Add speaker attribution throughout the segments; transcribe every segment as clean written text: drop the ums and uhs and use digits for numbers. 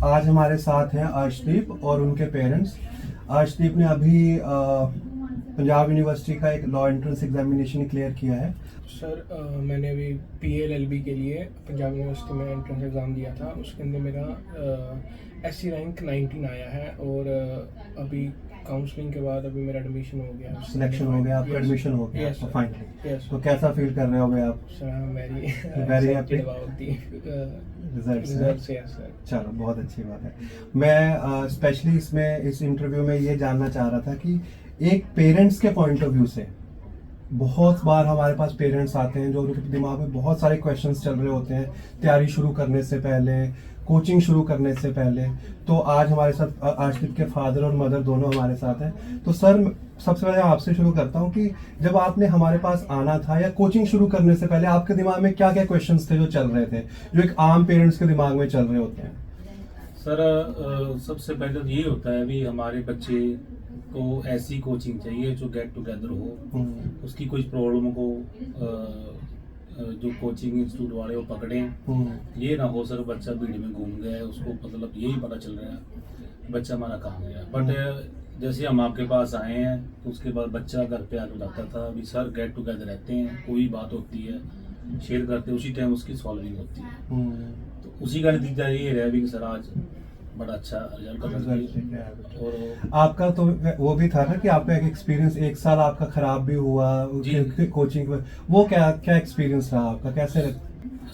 Speaker 1: आज हमारे साथ हैं अर्शदीप और उनके पेरेंट्स। अर्शदीप ने अभी पंजाब यूनिवर्सिटी का एक लॉ एंट्रेंस एग्जामिनेशन क्लियर किया है।
Speaker 2: सर मैंने अभी PLLB के लिए पंजाब यूनिवर्सिटी में एंट्रेंस एग्ज़ाम दिया था। उसके अंदर मेरा SC रैंक 19 आया है और अभी काउंसलिंग के बाद अभी मेरा एडमिशन हो गया,
Speaker 1: सिलेक्शन हो गया, आपका एडमिशन हो गया
Speaker 2: Yes, sir.
Speaker 1: फाइनली।
Speaker 2: Yes.
Speaker 1: तो कैसा फील कर रहे होगे आप?
Speaker 2: Sir I am very
Speaker 1: Very happy.
Speaker 2: About the
Speaker 1: result से?
Speaker 2: Yes sir.
Speaker 1: चलो, बहुत अच्छी बात है। मैं स्पेशली इस इंटरव्यू में ये जानना चाह रहा था कि एक पेरेंट्स के पॉइंट ऑफ व्यू से बहुत बार हमारे पास पेरेंट्स आते हैं जो उनके दिमाग में बहुत सारे क्वेश्चंस चल रहे होते हैं तैयारी शुरू करने से पहले, कोचिंग शुरू करने से पहले। तो आज हमारे साथ अर्शदीप के फादर और मदर दोनों हमारे साथ हैं। तो सर, सबसे पहले आपसे शुरू करता हूँ कि जब आपने हमारे पास आना था या कोचिंग शुरू करने से पहले आपके दिमाग में क्या क्या क्वेश्चंस थे जो चल रहे थे, जो एक आम पेरेंट्स के दिमाग में चल रहे होते हैं?
Speaker 3: सर सबसे पहले तो यही होता है भी हमारे बच्चे को ऐसी कोचिंग चाहिए जो गेट टुगेदर हो, उसकी कुछ प्रॉब्लम को जो कोचिंग इंस्टीट्यूट वाले वो पकड़ें। ये ना हो सर बच्चा भीड़ में घूम गया, उसको मतलब यही पता चल रहा है बच्चा हमारा कहाँ गया। बट जैसे हम आपके पास आए हैं तो उसके बाद बच्चा घर पे आके बताता था अभी सर गेट टुगेदर रहते हैं, कोई बात होती है शेयर करते हैं, उसी टाइम उसकी सॉल्विंग होती है। तो उसी का नतीजा ये रहा भी कि सर आज बड़ा अच्छा रिजल्ट। और
Speaker 1: आपका तो वो भी था ना कि आपका एक एक्सपीरियंस, एक साल आपका खराब भी हुआ कोचिंग में, वो क्या क्या एक्सपीरियंस रहा आपका, कैसे?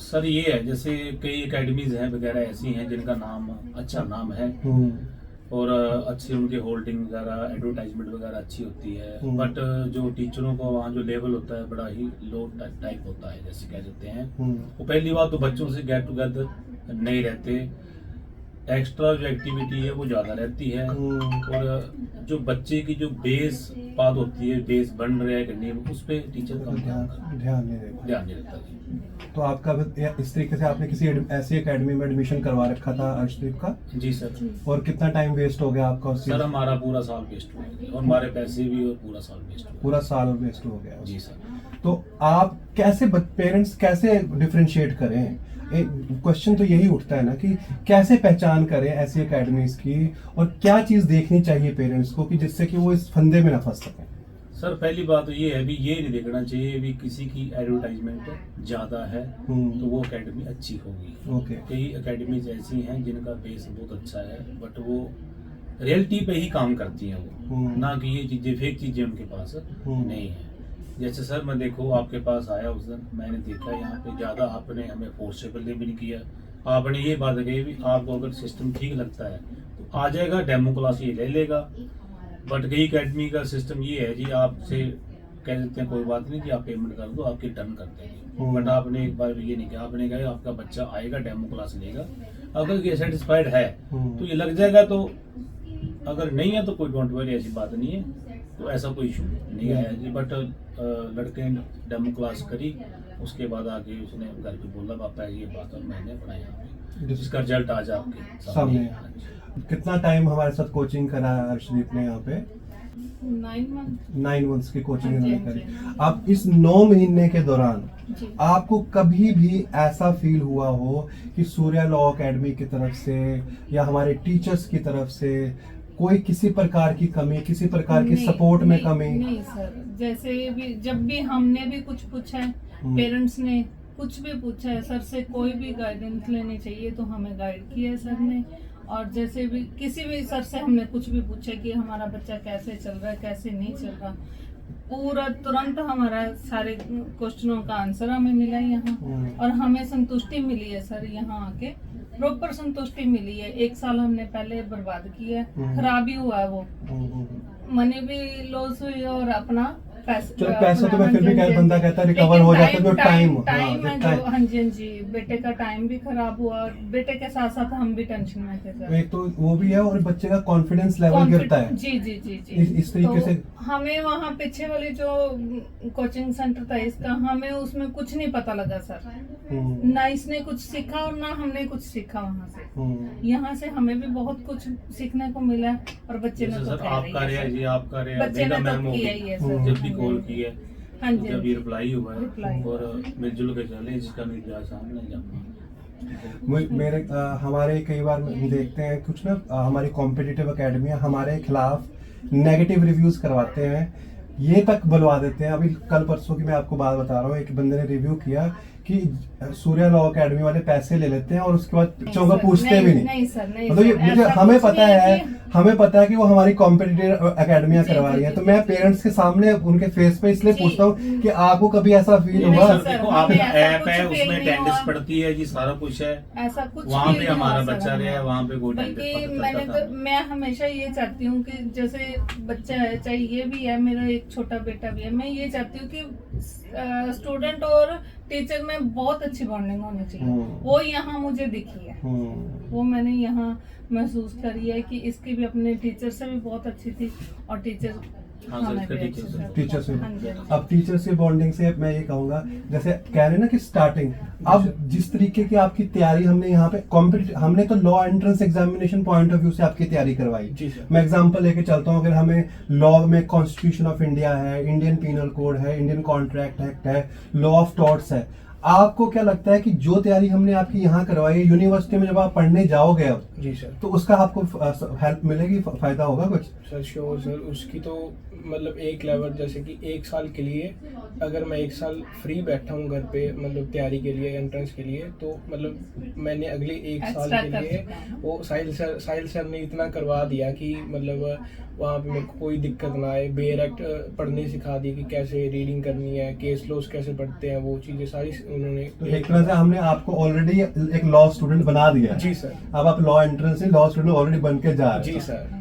Speaker 3: सर ये है जैसे कई एकेडमीज हैं वगैरह ऐसी हैं जिनका नाम अच्छा नाम है और अच्छी उनकी होल्डिंग वगैरह एडवर्टाइजमेंट वगैरह अच्छी होती है। बट जो टीचरों को वहाँ जो लेवल होता है बड़ा ही लो टाइप होता है, जैसे कह देते हैं। वो पहली बात तो बच्चों से गेट टुगेदर नहीं रहते, एक्स्ट्रा जो एक्टिविटी है वो ज़्यादा रहती है और जो बच्चे की जो बेस बात होती है, बेस बन रहा है कि नहीं, उस पर टीचर का
Speaker 1: ध्यान नहीं
Speaker 3: रहता।
Speaker 1: तो आपका इस तरीके से आपने किसी ऐसी एकेडमी में एडमिशन करवा रखा था अर्शदीप का?
Speaker 3: जी सर।
Speaker 1: और कितना टाइम वेस्ट हो गया आपका?
Speaker 3: सर हमारा पूरा साल वेस्ट हो गया और हमारे पैसे भी और पूरा साल वेस्ट हो गया।
Speaker 1: पूरा साल वेस्ट हो गया?
Speaker 3: जी सर।
Speaker 1: तो आप कैसे पेरेंट्स कैसे डिफरेंशिएट करें? एक क्वेश्चन तो यही उठता है ना कि कैसे पहचान करें ऐसी एकेडमीज की और क्या चीज देखनी चाहिए पेरेंट्स को कि जिससे कि वो इस फंदे में ना फंस सकें?
Speaker 3: सर पहली बात तो ये है भी ये नहीं देखना चाहिए भी किसी की एडवर्टाइजमेंट ज्यादा है तो वो एकेडमी अच्छी होगी। कई एकेडमीज ऐसी हैं जिनका बेस बहुत अच्छा है बट वो रियलिटी पे ही काम करती हैं, वो ना कि ये चीजें फेक चीजें उनके पास नहीं है। जैसे सर मैं देखो आपके पास आया उस दिन, मैंने देखा यहाँ पे ज़्यादा आपने हमें फोर्सेबल भी नहीं किया। आपने ये बात कही भी आपको अगर सिस्टम ठीक लगता है तो आ जाएगा, डेमो क्लास ये ले लेगा। बट कई अकेडमी का सिस्टम ये है जी आपसे कह देते हैं कोई बात नहीं जी आप पेमेंट कर दो, आपकी डन कर देंगे। बट आपने एक बार भी ये नहीं किया, आपने कहा आपका बच्चा आएगा डेमो क्लास लेगा, अगर ये सेटिस्फाइड है तो ये लग जाएगा, तो अगर नहीं है तो कोई डोंट वरी, ऐसी बात नहीं है। तो ऐसा कोई इशू नहीं आया जी। बट लड़के ने डेमो क्लास करी, उसके बाद आके उसने घर पे बोला पापा ये बात और मैंने पढ़ाया, जिसका रिजल्ट आज आपके सामने।
Speaker 1: कितना टाइम हमारे साथ कोचिंग करा अर्शदीप ने यहाँ पे?
Speaker 4: 9
Speaker 1: मंथ्स की कोचिंग इन्होंने करी। अब इस 9 महीने के दौरान आपको कभी भी ऐसा फील हुआ हो कि सूर्या लॉ एकेडमी की तरफ से या हमारे टीचर्स की तरफ से कोई किसी प्रकार की कमी, किसी प्रकार की सपोर्ट में कमी?
Speaker 4: नहीं सर, जैसे भी जब भी हमने भी कुछ पूछा है, पेरेंट्स ने कुछ भी पूछा है, सर से कोई भी गाइडेंस लेनी चाहिए तो हमें गाइड किया है सर ने। और जैसे भी किसी भी सर से हमने कुछ भी पूछा कि हमारा बच्चा कैसे चल रहा है, कैसे नहीं चल रहा, पूरा तुरंत हमारा सारे क्वेश्चनों का आंसर हमें मिला है यहाँ। और हमें संतुष्टि मिली है सर, यहाँ आके प्रॉपर संतुष्टि मिली है। 1 साल हमने पहले बर्बाद किया है, खराब ही हुआ है, वो मनी भी लॉस हुई और अपना
Speaker 1: पैसा तो मैं फिर भी बंदा कहता है रिकवर हो जाता है, तो टाइम
Speaker 4: है जो। हाँ जी, बेटे का टाइम भी खराब हुआ और बेटे के साथ साथ हम भी टेंशन में थे सर।
Speaker 1: एक तो वो भी है और बच्चे का कॉन्फिडेंस लेवल गिरता है।
Speaker 4: जी।
Speaker 1: इस तरीके से
Speaker 4: हमें वहाँ पीछे वाली जो कोचिंग सेंटर था इसका, हमें उसमें कुछ नहीं पता लगा सर, ना इसने कुछ सीखा और ना हमने कुछ सीखा वहाँ से। यहाँ से हमें भी बहुत कुछ सीखने को मिला और बच्चे ने तो बच्चे ने तो किया ही है सर।
Speaker 3: जब भी कॉल की है
Speaker 4: हाँ जी,
Speaker 3: जब ये रिप्लाई हुआ है और मिलजुल के चले जिसका निर्देश सामने जाना।
Speaker 1: मेरे हमारे कई बार हम देखते हैं कुछ ना हमारी कॉम्पिटिटिव अकेडमियां हमारे खिलाफ नेगेटिव रिव्यूज करवाते हैं, ये तक बुलवा देते हैं। अभी कल परसों की मैं आपको बात बता रहा हूँ, एक बंदे ने रिव्यू किया कि सूर्या लॉ अकेडमी वाले पैसे ले लेते हैं और उसके बाद बच्चों को पूछते भी नहीं।
Speaker 4: सर, नहीं
Speaker 1: मतलब ये
Speaker 4: सर,
Speaker 1: मुझे
Speaker 4: ऐसा
Speaker 1: हमें
Speaker 4: कुछ
Speaker 1: पता
Speaker 4: नहीं
Speaker 1: है, हमें पता है कि वो हमारी कॉम्पिटिटिव अकेडमियां
Speaker 4: जी,
Speaker 1: करवा
Speaker 4: जी,
Speaker 1: रही हैं,
Speaker 4: जी,
Speaker 1: तो
Speaker 4: जी,
Speaker 1: मैं
Speaker 4: जी।
Speaker 1: पेरेंट्स के सामने उनके फेस पे इसलिए
Speaker 4: जी।
Speaker 1: पूछता हूँ कि आपको कभी ऐसा फील
Speaker 4: नहीं,
Speaker 1: हुआ?
Speaker 4: सर,
Speaker 3: देखो
Speaker 4: हमें
Speaker 3: आपका
Speaker 4: ऐसा
Speaker 3: ऐप
Speaker 4: कुछ
Speaker 3: है,
Speaker 4: feel
Speaker 3: उसमें
Speaker 4: नहीं
Speaker 3: अटेंडेंस
Speaker 4: हुआ।
Speaker 3: पड़ती है जी, सारा कुछ है,
Speaker 4: ऐसा कुछ
Speaker 3: वहाँ
Speaker 4: feel
Speaker 3: पे
Speaker 4: नहीं हुआ
Speaker 3: हमारा
Speaker 4: सर
Speaker 3: बच्चा
Speaker 4: हमें।
Speaker 3: रहा है, वहाँ पे कोई
Speaker 4: बल्कि
Speaker 3: अटेंडेंस
Speaker 4: मैंने
Speaker 3: पता
Speaker 4: तो मैं हमेशा ये चाहती हूँ कि जैसे बच्चा है, चाहे ये भी है, मेरा एक छोटा बेटा भी है, मैं ये चाहती हूँ कि स्टूडेंट और टीचर में बहुत अच्छी बॉन्डिंग होनी चाहिए। वो यहाँ मुझे दिखी है, वो मैंने यहाँ महसूस करी है कि इसकी भी अपने टीचर से भी बहुत अच्छी थी और टीचर
Speaker 3: हाँ सर,
Speaker 4: हमें
Speaker 3: इसका
Speaker 4: भी
Speaker 3: टीचर
Speaker 4: अच्छे
Speaker 3: से।
Speaker 4: से-
Speaker 1: टीचर से
Speaker 4: हाँ जी, हाँ जी।
Speaker 1: अब टीचर से बॉन्डिंग से मैं ये कहूंगा, जैसे कह रहे हैं ना कि स्टार्टिंग, अब जिस तरीके की आपकी तैयारी हमने यहाँ पे हमने तो law entrance examination point of view से आपकी तैयारी करवाई।
Speaker 2: जी सर।
Speaker 1: मैं एग्जांपल लेके चलता हूँ, अगर हमें लॉ में कॉन्स्टिट्यूशन ऑफ इंडिया है, इंडियन पीनल कोड है, इंडियन कॉन्ट्रैक्ट एक्ट है, लॉ ऑफ टॉर्ट्स है, आपको क्या लगता है कि जो तैयारी हमने आपकी यहाँ करवाई है, यूनिवर्सिटी में जब आप पढ़ने जाओगे अब,
Speaker 2: जी सर।
Speaker 1: तो उसका आपको हेल्प मिलेगी, फायदा होगा कुछ?
Speaker 2: सर श्योर सर, उसकी तो मतलब एक लेवल, जैसे कि एक साल के लिए अगर मैं एक साल फ्री बैठा हूँ घर पे, मतलब तैयारी के लिए, एंट्रेंस के लिए, तो मतलब मैंने अगले एक साल
Speaker 4: Extra
Speaker 2: के
Speaker 4: कर
Speaker 2: लिए
Speaker 4: चुका है।
Speaker 2: वो साहिल सर ने इतना करवा दिया कि मतलब वहाँ पे मेरे को कोई दिक्कत ना आए। बेयर एक्ट पढ़ने सिखा दी कि कैसे रीडिंग करनी है, केस लॉस कैसे पढ़ते हैं, वो चीज़ें सारी उन्होंने।
Speaker 1: तो एक तरह से हमने आपको ऑलरेडी एक लॉ स्टूडेंट बना दिया है।
Speaker 2: जी सर।
Speaker 1: अब आप लॉ एंट्रेंस से लॉ स्टूडेंट ऑलरेडी बन के जा रहे
Speaker 2: जी
Speaker 1: हैं।
Speaker 2: सर।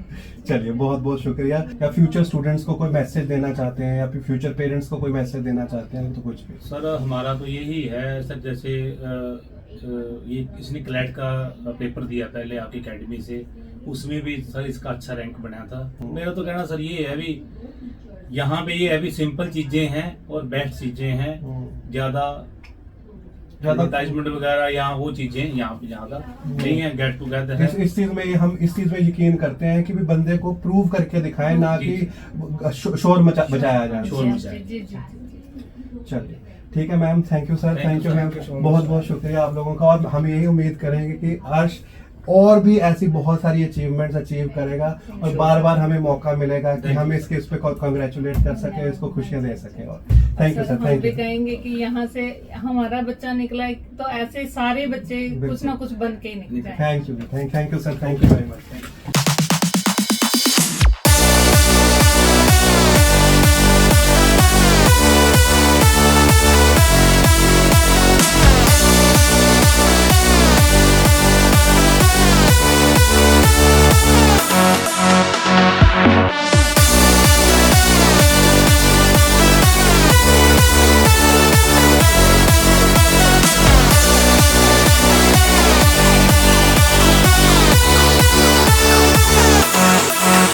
Speaker 1: चलिए, बहुत बहुत शुक्रिया। या फ्यूचर स्टूडेंट्स को कोई मैसेज देना चाहते हैं या फिर फ्यूचर पेरेंट्स को कोई मैसेज देना चाहते हैं तो कुछ भी?
Speaker 3: सर हमारा तो यही है सर, जैसे ये इसने क्लैट का पेपर दिया पहले आपकी एकेडमी से, उसमें भी सर इसका अच्छा रैंक बना था। मेरा तो कहना सर ये है अभी यहाँ पे, ये अभी सिंपल चीजें हैं और बेस्ट चीजें हैं, ज्यादा एडवर्टाइजमेंट वगैरह यहाँ वो चीजें यहाँ पे ज्यादा नहीं है, गेट टुगेदर है।
Speaker 1: इस चीज में हम इस चीज में यकीन करते हैं कि भी बंदे को प्रूव करके दिखाएं, ना
Speaker 3: जी।
Speaker 1: कि शोर बचाया जाए।
Speaker 3: शोर
Speaker 4: जी,
Speaker 3: मचाए।
Speaker 4: जी, जी, जी।
Speaker 1: चलिए, ठीक है ma'am, thank you sir, thank you ma'am,
Speaker 2: Thank you so much,
Speaker 1: बहुत
Speaker 2: sir.
Speaker 1: बहुत शुक्रिया आप लोगों का। और हम यही उम्मीद करेंगे कि अर्श और भी ऐसी बहुत सारी अचीवमेंट्स अचीव करेगा और बार बार हमें मौका मिलेगा कि हम इसके इस पे कॉन्ग्रेचुलेट कर सकें, इसको खुशियां दे सकें। और थैंक यू सर,
Speaker 4: हम
Speaker 1: थैंक
Speaker 4: भी
Speaker 1: यू।
Speaker 4: कहेंगे कि यहाँ से हमारा बच्चा निकला है, तो ऐसे सारे बच्चे कुछ ना कुछ बन के ही निकल जाए।
Speaker 1: Thank you sir, thank you very much.